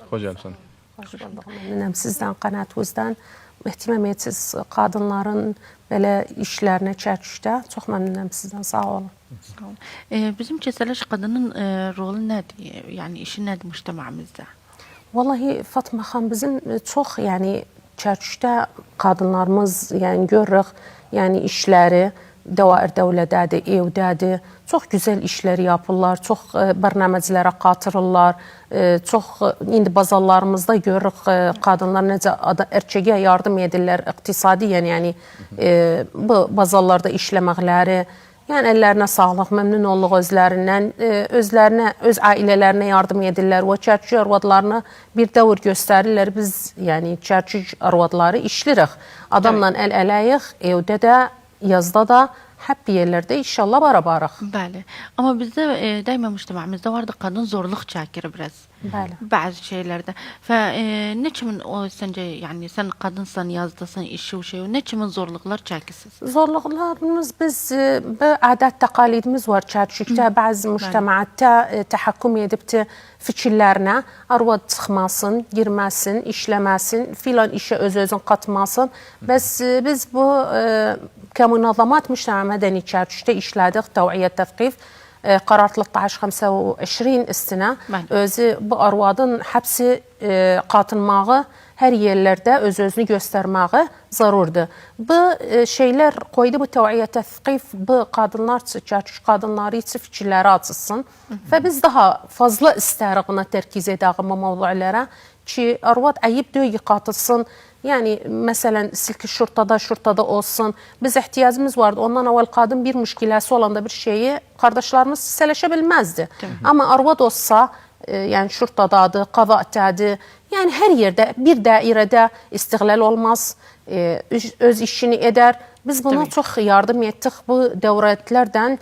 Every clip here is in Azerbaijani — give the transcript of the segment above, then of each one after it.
Xoş gəlibsən. Hoş bulduk. Məmnunam sizdən, qanaatınızdan. İhtimam etsiz qadınların belə işlərinə çəkişdə. Çox məmnunam sizdən. Sağ olun. Bizim Keseleş kadının rolü nedir? Yani işi nedir müştemamizde? Vallahi Fatma xan bizim çox yəni çəkişdə qadınlarımız yəni görürük yəni işləri Dəvair dövlədədir, evdədir. Çox gözəl işlər yapırlar, çox bərnaməclərə qatırırlar. Çox indi bazarlarımızda görürük qadınlar necə erkəyə yardım edirlər iqtisadiyyən, yəni bu bazarlarda işləməkləri. Yəni əllərinə sağlıq, məmnun olduq özlərindən, öz ailələrinə yardım edirlər. O çərçi arvadlarını bir dövr göstərirlər. Biz yəni çərçi arvadları işləyirik. Adamla əl-ələyik, evdə də, yazda da, hep yerlerde inşallah barabarıq. Bəli. Ama bizde daima müştemamizde vardı kadın zorluk çekiyor biraz. Bəli. Bazı şeylerde. Ne çimin o sence yani sen kadınsan yazdasın işi o şey ne çimin zorluklar çekirsiniz? Zorluklarımız biz adet takalidimiz var çerçükte bazı müştemaata tahakküm edip fikirlerine arvad çıxmasın, girməsin, işləməsin, filan işe öz-özün katmasın. Biz bu كمنظمات مجتمع مدني çərçükdə işlədik, təviyyə təvqif, qarar 13-25 istinə özü bu arvadın həbsi qatılmağı, hər yerlərdə öz-özünü göstərməyi zarurdur. Bu şeylər qoydu, bu təviyyə təvqif, bu qadınlar üçün, çərçük qadınları üçün fikirləri açılsın və biz daha fazla istərik buna tərkiz edək bu mövzulara ki, arvad əyib döyü qatılsın. Yani mesela silki şurtada olsun. Biz ihtiyacımız vardı. Ondan evvel kadın bir müşkilası olanda bir şeyi kardeşlerimiz seleşebilmezdi. Ama arvad olsa yani şurtadadır, qavaqdadır. Yani her yerde bir dairede istiqlal olmaz. Öz işini eder. Biz buna çok yardım ettik. Bu devletlerden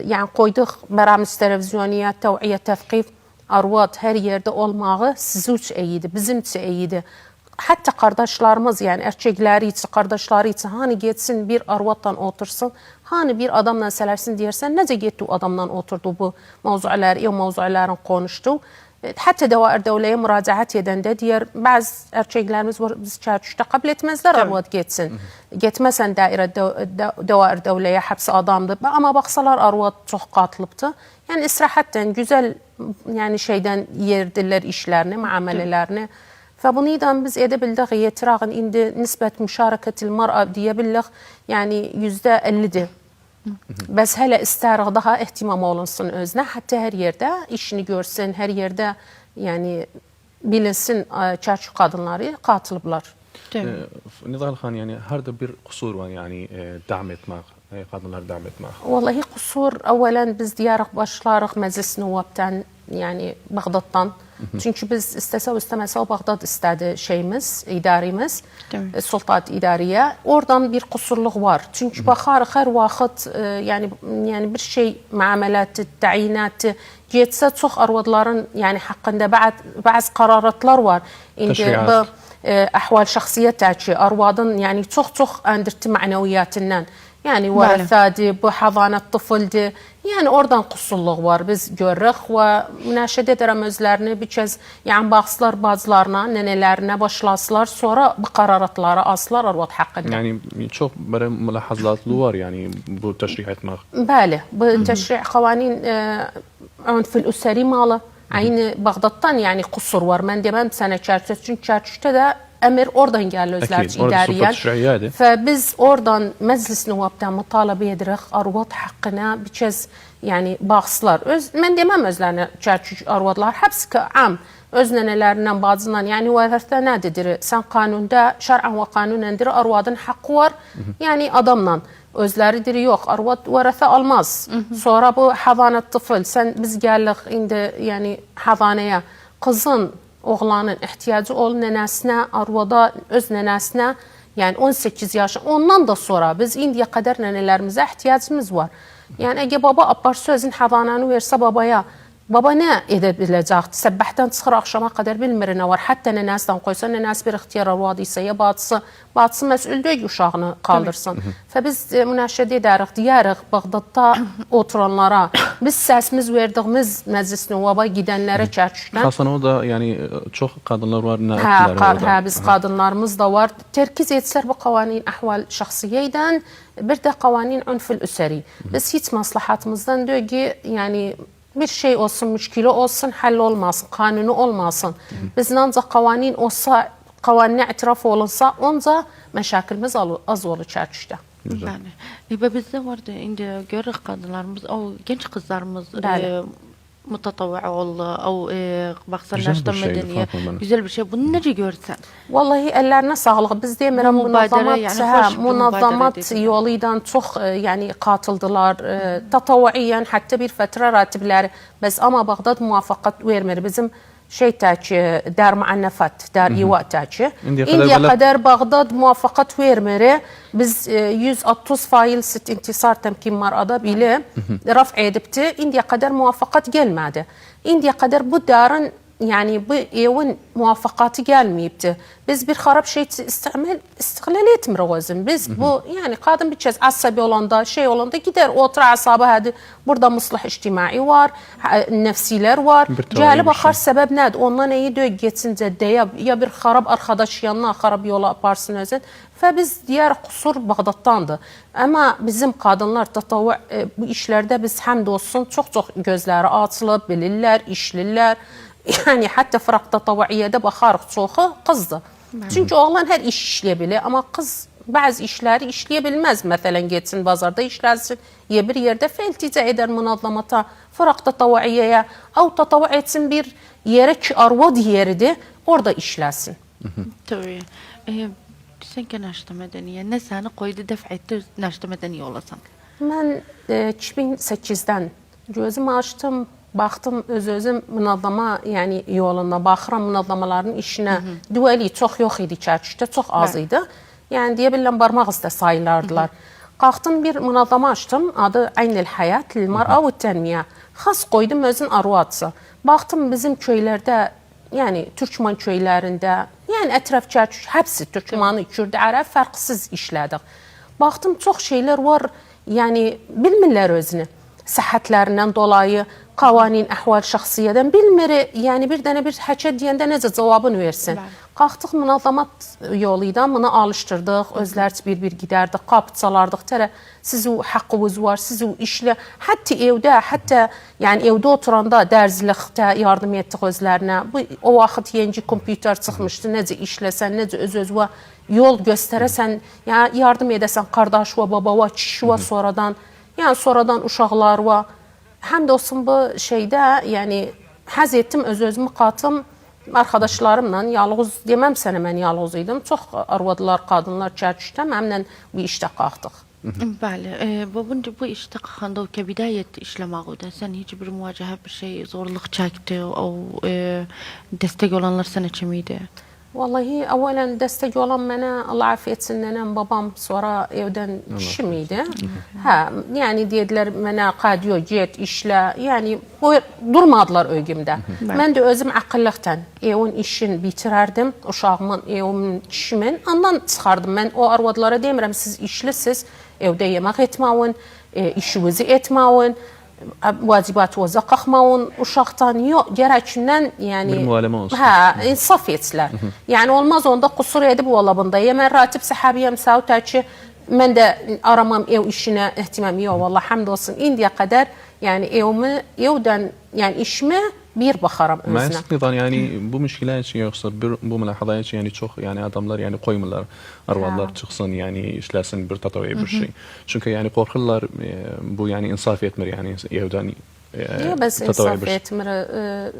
yani koyduk Beramiz Televizyoniya, Təviyyə Təvqif, arvad her yerde olmağı sizin üçün iyidir, bizim üçün iyidir. Hatta kardeşlerimiz yani erkekleri için, kardeşleri için hani geçsin bir arvatla otursun, hani bir adamla selersin diyersen nece gitti o adamla oturdu bu mevzuları, ev mevzularını konuştu. Hatta Dəvair dövləyə müracaat edəndə deyər, bazı erkeklerimiz var, biz çərçükdə kabul etmezler arvad geçsin. Getməsən Dəvair dövləyə həbsi adamdır. Ama baksalar arvad çox qatılıbdır. Yani istirahatdən, güzel yani şeyden yerdirlər işlərini, muamelelerini. فبنيدا biz edebildik yetirağın indi nisbət müşarəkətil mar'a deyebildik yani %50'dir. Bəs hələ istərik daha ehtimam olunsun özünə, hatta her yerde işini görsün, her yerde yani bilinsin çərçük qadınları qatılıblar. Nidal xan yani harda bir kusur var yani davam etmək, kadınları davam etmək. Vallahi kusur evvelen biz diyarıq başlarıq məclis nüvabdan yani Bağdaddan. Çünkü biz istəsə istəməsə o Bağdad istədi şeyimiz, idarimiz, sultat idariyə. Oradan bir kusurluq var. Çünkü baxarıq hər vaxt yani bir şey müamelati, təyinatı getsə çox arvadların yani haqqında bazı qararatlar var. İndi bu ahval şəxsiyyətə arvadın yani çox endirti mənəviyyatından. Yani vərəsədi, bu havanat tıfıldı. Yani oradan kusurluq var biz görürük və münəşədə edirəm özlərini bir kez yani baxsılar bazılarına, nənələrinə başlasılar, sonra bu qararatları asılar arvad haqqında. Yani çok böyle mülahazatlı var yani bu təşrih etmək. Bəli, bu təşrih qavanin ünfül üsəri malı. Aynı Bağdaddan yani kusur var. Mən deməm sənə çərçüdə, çünki çərçüdə də əmir oradan gəlir özlər idariyən. Və biz oradan məclis nüvabdan mütalibə edirik arvad haqqına bir kez yani baxsılar. Mən deməm özlərinə çərçük arvadlar, həbsi ki am öz nənələrindən, bacından, yani vərəsdə nədir? Sən qanunda, şər'ən və qanunəndir, arvadın haqqı var, yani adamla. Özləridir, yox, arvad vərəsə almaz. Sonra bu havanət tıfıl, biz gəlirik indi yani havanəyə, qızın, oğlanın ihtiyacı ol nənəsinə, arvada, öz nənəsinə, yani 18 yaş, ondan da sonra biz indiyə qədər nənələrimizə ihtiyacımız var. Yani əgər baba aparsa özün havanəni versə babaya, baba nə edə biləcəkdi? Səbbəhdən çıxır axşama qədər bilmir nə var. Hətta nənəsindən qoysa, nənəsi bir ixtiyar arvadı isə ya bacısı məsul deyil uşağını qaldırsın. Və biz münəşədə edərik, deyərik Bağdadda oturanlara, biz səsimiz verdiyimiz məclis nüvaba gedənlərə çərçüşdən. Xasan o da yəni çox qadınlar var, nə etdilər orada. Biz qadınlarımız da var. Tərkiz etsər bu qavanin əhval şəxsiyyə bir də qavanin ünfül üsəri. Biz heç məsləhətimizdən deyil ki, yəni bir şey olsun, müşkili olsun, həll olmasın, qanunu olmasın. Bizin ancaq qavanin olsa, qavaninə etiraf olunsa, onca məşakilimiz az olur çərçüşdə. Yani, bizde vardı, indi görürük kadınlarımız, o genç kızlarımız mutatavva oldu, o baksanlaştı medeniye, güzel bir şey. Bunu nece görsen? Vallahi ellerine sağlık. Biz demirəm münazzamat yoluyla çox yəni qatıldılar. Tatavvaiyyən hətta bir fətrə ratibləri. Bəs amma Bağdad muvaffaqat vermir. Bizim tək dar müənnəfat, dar iva təki. İndiyə qədər Bağdad muvaffaqat vermir. Biz 130 fail sit intisar təmkin marada bilə raf edibdi. İndiyə qədər muvaffaqat gəlmədi. İndiyə qədər bu darın yani bu evin muvaffakatı gelmeyipti. Biz bir harap şey istihlal etmirik özüm. Biz bu yani kadın bir kez asabi olanda olanda gider otur asabı hadi burada muslah içtimai var, nefsiler var. Cəhli baxar sebep nedir? Ondan iyi döy geçince de ya bir harap arkadaş yanına harap yola aparsın özün. Ve biz diğer kusur Bağdat'tandı. Ama bizim kadınlar bu işlerde biz həmd olsun çok gözleri açılıb, bilirler, işlirler. Yani hatta fıraqda tavaiyədə baxarıq çoxu qızdır. Çünki oğlan hər iş işləyə bilir, amma qız bəzi işləri işləyə bilməz. Məsələn, getsin bazarda işləsin, bir yerdə fəlticə edər münazlamata, fıraqda tavaiyəyə, tatava etsin bir yerə ki, arvad yeridir, orada işləsin. Tabii. Sen ki nəşdə mədəniyə, nə səni qoydu dəf etdi nəşdə mədəniyə olasan? Mən 2008-dən gözümü açdım. Baxdım öz-özüm münazlama yani yoluna baxıram münazlamaların işinə. Dueli çox yox idi çərçüdə, çox az idi. Yəni deyə bilirəm barmaq üstə sayılardılar. Qalxdım bir münazlama açdım. Adı Aynel Hayat lil Mar'a ve Tenmiye. Xas qoydum özün arvadsı. Baxdım bizim köylərdə, yəni Türkmen köylərində, yəni ətraf çərçü hepsi Türkmanı, Kürdü, Ərəb fərqsiz işlədik. Baxdım çox şeylər var, yəni bilmirlər özünü. Səhhətlərindən dolayı qavanin, əhval şəxsiyyədən bilmir, yəni bir dənə bir həkə deyəndə necə cavabını versin. Qalxdıq münazzamat yoluyla bunu alışdırdıq, özlərç bir gidərdik, qapı çalardıq, siz o haqqınız var, siz o işlə, hətta evdə oturanda dərzilikdə yardım etdik özlərinə. O vaxt yeni kompüter çıxmışdı, necə işləsən, necə öz-özünə yol göstərəsən, yardım edəsən qardaş və baba və kişi və sonradan, yəni sonradan uşaqlar və həm də olsun bu şeydə, yəni həz etdim öz-özümü qatım arkadaşlarımla, yalğız deməm sənə mən yalğız idim. Çox arvadlar, qadınlar çərçüşdə mənimlə bu işdə qalxdıq. Bəli, bu işdə qalxanda o ki bidayət işləməqdə sən heç bir müvacəhə bir şey zorluq çəkdi, o dəstək olanlar sənə kim idi? Vallahi evvelen destek olan mənə Allah afiyet etsin nənəm, babam, sonra evdən kişim idi. Yani dedilər mənə qadiyo, get, işlə. Yani durmadılar öygümdə. Mən də özüm aqıllıqdan evin işini bitirərdim. Uşağımın, evimin, kişimin. Ondan çıxardım. Mən o arvadlara demirəm, siz işlisiz, evdə yemək etməyin, işinizi etməyin. Vacibatınıza qalxmayın uşaqdan, yox, gərəkindən yəni bir müalimə olsun. İnsaf etsinlər. Yəni olmaz onda qusur edib olabında. Mən ratib səhabiyəm, səu ki, mən də aramam ev işinə ehtimam, yox, vallahi həmd olsun. İndiyə qədər yəni evdən, yəni işimə bir baxaram özünə. Məslən, yəni bu müşkilə üçün yoxsa bu mülahazaya üçün yəni çox yəni adamlar yəni qoymurlar arvadlar çıxsın, yəni işləsin bir tatavaya bir şey. Çünki yəni qorxurlar bu yəni insaf etmir yəni evdən Yox, bəs insaf etmir,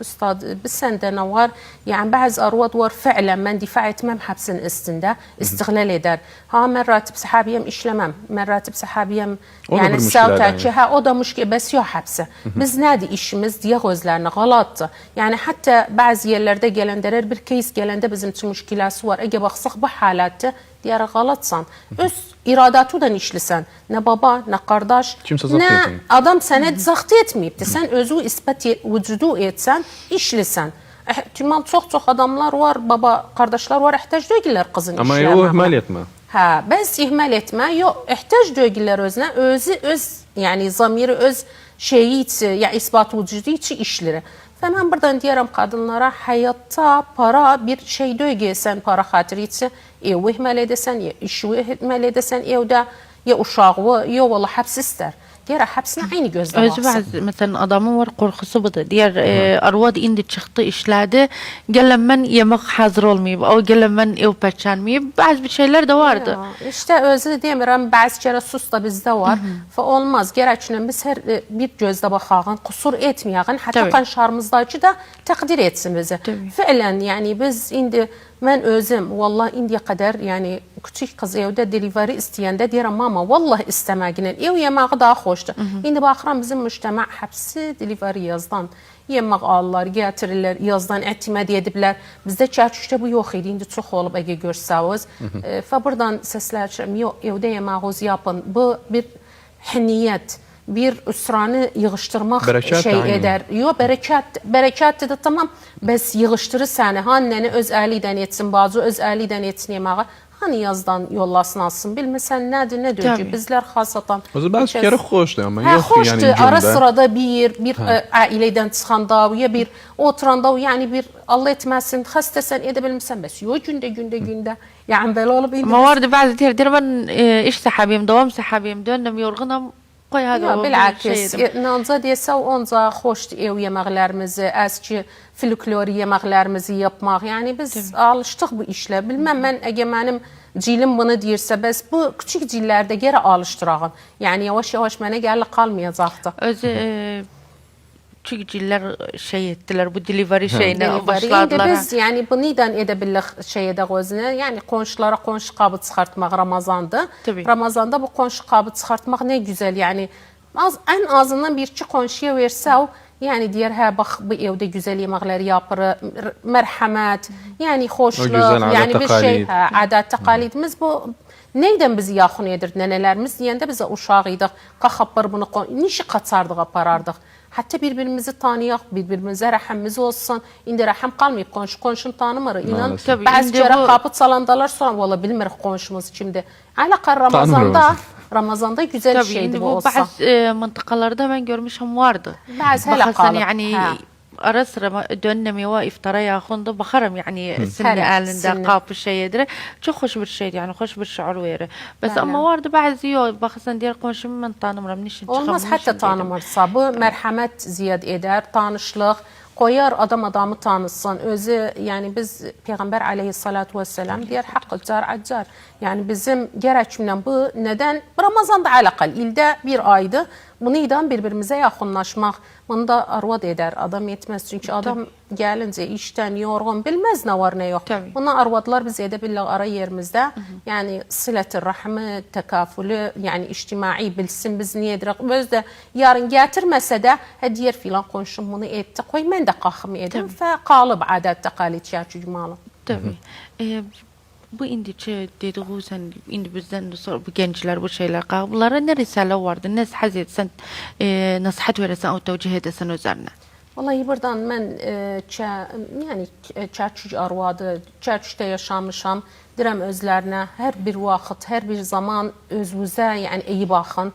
üstad. Biz səndə nə var? Yəni, bəzi arvad var, fəalən mən difa etməm həbsin üstündə, istiqlal edər. Mən ratib səhabiyəm, işləməm. Mən ratib səhabiyəm, yəni səvtəki, o da müşkil, bəs yox həbsi. Biz nədir işimiz, deyək özlərinə, qaladdır. Yəni, hətta bəzi yerlərdə gələndə, bir keys gələndə bizim üçün müşkiləsi var. Əgər baxsaq, bu halətdə deyərək qalatsan, öz iradatıyla işlisən. Nə baba, nə qardaş, Kimsə zaxt nə etməyib. adam sənə zaxt etməyibdir. Sən özü isbat vücudu etsən, işlisən. Ehtimal çox adamlar var, baba, qardaşlar var, ehtiyac deyirlər qızın Amma o işləməyə. ihmal etmə. Hə, bəs ihmal etmə. Yox, ehtiyac deyirlər özünə, öz yəni zamiri öz şeyi içi, ya isbat vücudu içi işlir. Və mən buradan deyirəm qadınlara, həyatda para bir şey deyilsən, para xatiri içi, ev ihmal edəsən, ya işi ihmal edəsən evdə, ya uşağı, ya valla həbs istər. Deyirəm, həbsinə eyni gözlə Özü baxsın. bazı mesela adamın var korkusu budur. Diğer arvad indi çıktı işledi. Gelen ben yemek hazır olmayıp, o gelen ben ev peçenmeyip. Bazı bir şeyler de vardı. Ya, işte özü demirəm, bəzi kərə sus da bizdə var. Və olmaz. Gərəklə biz hər bir gözlə baxağın, qusur etməyəğin, hətta Tabii. qanşarımızdakı da təqdir etsin bizi. Tabii. Fələn, yəni biz indi mən özüm, vallahi indiyə qədər, yəni küçük qız evdə delivery istəyəndə deyirəm, mama, vallahi istəməginə, ev yeməği daha xoşdur. İndi baxıram bizim müştəmə həbsi delivery yazdan yemək alırlar, gətirirlər, yazdan etiməd ediblər. Bizdə Çərçüşdə bu yox idi, indi çox olub əgər görsəniz. Və buradan səsləyirəm, yox, evdə yeməğiniz yapın. Bu bir hiniyyət, bir üsranı yığışdırmaq Bərəkət şey aynı. edər. Yox, bərəkətdir də tamam, bəs yığışdırır səni. Nənə öz əli ilə etsin, bacı öz əli ilə etsin yeməği. Hani yazdan yollasın alsın, bilməsən nədir, nə deyəcək? Tabii. Bizlər xasatan. O zaman bəzi kere xoşdur ama Hə, yox xoşdur. yani Ara gündə. sırada bir ailədən çıxanda, ya bir oturanda, yəni bir Allah etməsin, xəstəsən, edə bilmirsən, bəs yox gündə. Yəni belə olub indi. Ama vardı bazı diğer ben iş sahabiyim, devam sahabiyim, döndüm yorgunum. Koy hadi Ya, o bilakis, nanca desə, onca xoşdur ev yeməklərimizi, əski folklor yeməklərimizi yapmaq. Yəni biz alışdıq bu işlə. Bilməm, mən əgər mənim cilim bunu deyirsə, bəs bu küçük cillərdə gərə alışdırağın. Yəni yavaş-yavaş mənə gəlir qalmayacaqdı. Özü çünkücüler şey ettiler bu delivery şeyine Delivery. başladılar. İndi biz yəni bunu nidən edə bilirik şey edək özünə? Yəni qonşulara qonşu qabı çıxartmaq Ramazandır. Tabii. Ramazanda bu qonşu qabı çıxartmaq nə gözəl. Yəni ən azından bir-iki qonşuya versə, yəni deyər, hə bax bu evdə gözəl yeməklər yapır, mərhəmət, yəni xoşluq, gözəl adət, yəni bir şey, təqalid. hə, adət təqalidimiz bu neydən bizi yaxın edir? Nənələrimiz deyəndə bizə uşaq idik, qaxapır bunu, nişi qaçardıq, aparardıq. Hətta bir-birimizi tanıyaq, bir-birimizə rəhəmimiz olsun. İndi rəhəm qalmayıb, qonşunu tanımırıq. İnan, Maalesef. bəzi İndi kərə bu- qapı çalandalar sonra, valla bilmirik qonşumuz kimdir. Əlaqə Ramazanda güzel Tabii şeydi şimdi bu bu olsa. bazı mıntıkalarda ben görmüşüm vardı. Bazı hele Bakarsın kalıp, yani ha. ara sıra dönemi ve iftara yakında bakarım yani sinni Hele, elinde sinni. kapı şey edir. Çok hoş bir şeydi yani hoş bir şuur verir. Bes Bəli. ama vardı bazı yok bakarsan diğer komşumu ben tanımıram. Nişin Olmaz, çıkamam, hətta nişin tanımırsa, bu mərhəmət ziyad edər, tanışlıq, qoyar adamı tanısın. Özü, yəni biz Peyğəmbər əleyhissalatu vesselam deyər, haqqı car accar. Yəni bizim gərəkimlə bu nədən? Ramazanda əlaqəl, ildə bir aydır. Bunu idan bir-birimizə yaxınlaşmaq. Bunu da arvad edər, adam etməz. Çünki adam gəlincə işdən yorğun, bilməz nə var, nə yox. Tabii. Bunu arvadlar biz edə bilirlər ara yerimizdə. Yəni silət-i rəhmi, təkafülü, yəni ictimai bilsin biz niyə edirik. Öz də yarın gətirməsə də, deyər filan qonşum bunu etdi, qoy mən də qaxım edim və qalıb adət təqalid çərçücmalı. Tabii. Bu indiçe dediği sen indi bizden de sor bu gençler bu şeyler bunlara ne risale vardı ne hazret sen nasihat verirsen o tevcih edersen üzerine. Vallahi buradan mən yəni Çərçüc arvadı, Çərçücdə yaşamışam. Deyirəm özlərinə hər bir vaxt, hər bir zaman özünüzə, yəni iyi baxın.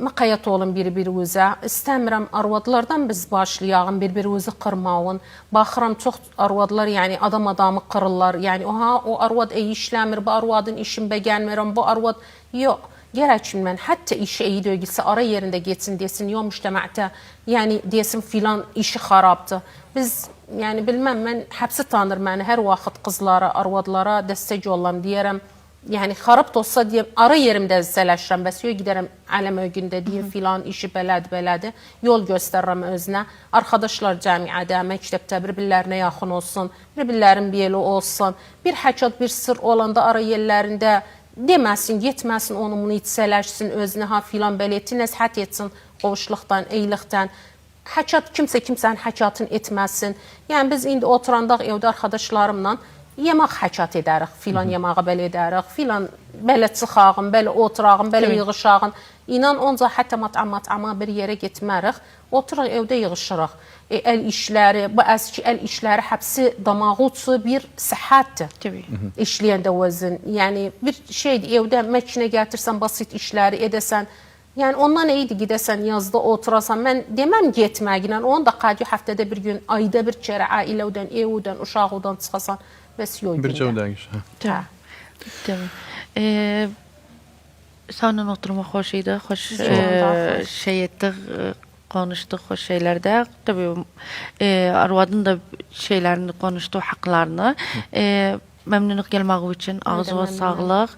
Məqayət olun bir-birinizə. İstəmirəm arvadlardan biz başlayağın, bir-birinizi qırmağın. Baxıram çox arvadlar, yəni adamı qırırlar. Yəni o arvad iyi işləmir, bu arvadın işin bəgənmirəm, bu arvad yox. Gərəkimdən hətta işi iyi döyülsə ara yerində geçsin desin, yox müştəmətə, yəni desin filan işi xarabdır. Biz, yəni bilməm, mən həbsi tanır məni hər vaxt qızlara, arvadlara dəstək olam deyərəm. Yəni xarab da olsa deyəm, ara yerimdə zələşirəm, bəs yox gedərəm ələm ögündə deyim filan işi belədir, yol göstərirəm özünə. Arkadaşlar cəmiyyədə, məktəbdə bir-birlərinə yaxın olsun, bir-birlərin bir yeri olsun. Bir həcat, bir sır olanda ara yerlərində deməsin, getməsin, onu bunu içsələşsin, özünə ha filan belə etsin, nəsihət etsin qovuşluqdan, eylikdən. Həcat kimsə kimsənin həkatını etməsin. Yəni biz indi oturandaq evdə arkadaşlarımla, yemək həcat edərik, filan yemağı belə edərik, filan belə çıxağın, belə oturağın, belə yığışağın. İnan onca hətta matama bir yerə getmərik, oturuq evdə yığışırıq. Əl işləri, bu əski əl işləri həbsi damağı uçu bir səhhətdir. Tabii. İşləyəndə özün. Yəni bir şeydir, evdə məkinə gətirsən, basit işləri edəsən. Yəni ondan iyiydi gedəsən yazda oturasan. Mən deməm getməklə, onu da qadi həftədə bir gün, ayda bir kərə ailədən, evdən, uşaqdan çıxasan. Bəs yox. Bir cövdəyiş. Tabii. Seninle oturmak hoş idi, hoş şey ettik, konuştuk hoş şeylerde. Tabii Arvad'ın da şeylerini konuştu, haklarını. Memnunluk gelmek için ağzına sağlık.